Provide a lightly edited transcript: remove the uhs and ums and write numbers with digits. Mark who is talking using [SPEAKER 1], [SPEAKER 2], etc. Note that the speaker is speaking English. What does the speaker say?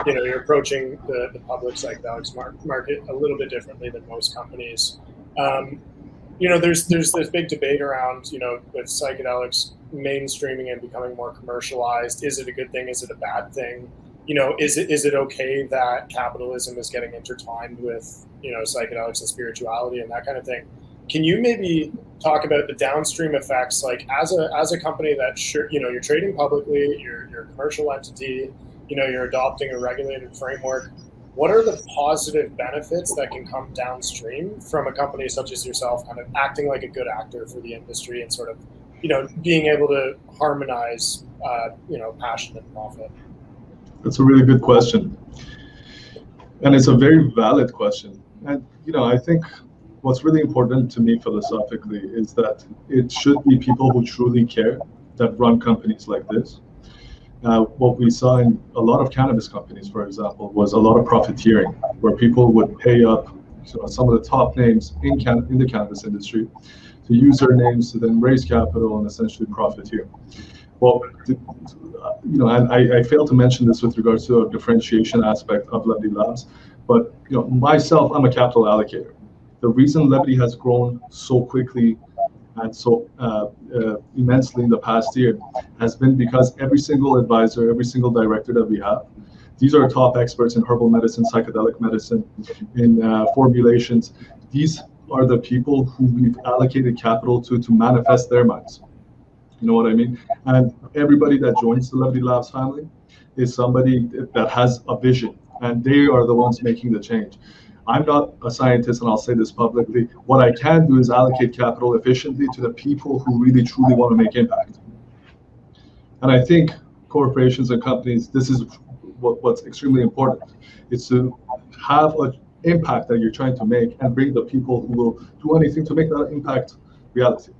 [SPEAKER 1] You're approaching the public psychedelics market a little bit differently than most companies. There's this big debate around, with psychedelics mainstreaming and becoming more commercialized. Is it a good thing? Is it a bad thing? Is it okay that capitalism is getting intertwined with, psychedelics and spirituality and that kind of thing? Can you maybe talk about the downstream effects, like as a company that you're trading publicly, you're a commercial entity, you're adopting a regulated framework. What are the positive benefits that can come downstream from a company such as yourself, kind of acting like a good actor for the industry and sort of, being able to harmonize, passion and profit?
[SPEAKER 2] That's a really good question. And it's a very valid question. And, I think what's really important to me philosophically is that it should be people who truly care that run companies like this. What we saw in a lot of cannabis companies, for example, was a lot of profiteering, where people would pay up some of the top names in the cannabis industry to use their names to then raise capital and essentially profiteer. Well, and I failed to mention this with regards to a differentiation aspect of Levitee Labs, but myself, I'm a capital allocator. The reason Levitee has grown so quickly and so immensely in the past year has been because every single advisor, every single director that we have, these are top experts in herbal medicine, psychedelic medicine, in formulations. These are the people who we've allocated capital to manifest their minds. You know what I mean? And everybody that joins the Levitee Labs family is somebody that has a vision, and they are the ones making the change. I'm not a scientist, and I'll say this publicly. What I can do is allocate capital efficiently to the people who really, truly want to make impact. And I think corporations and companies, this is what's extremely important. It's to have an impact that you're trying to make and bring the people who will do anything to make that impact reality.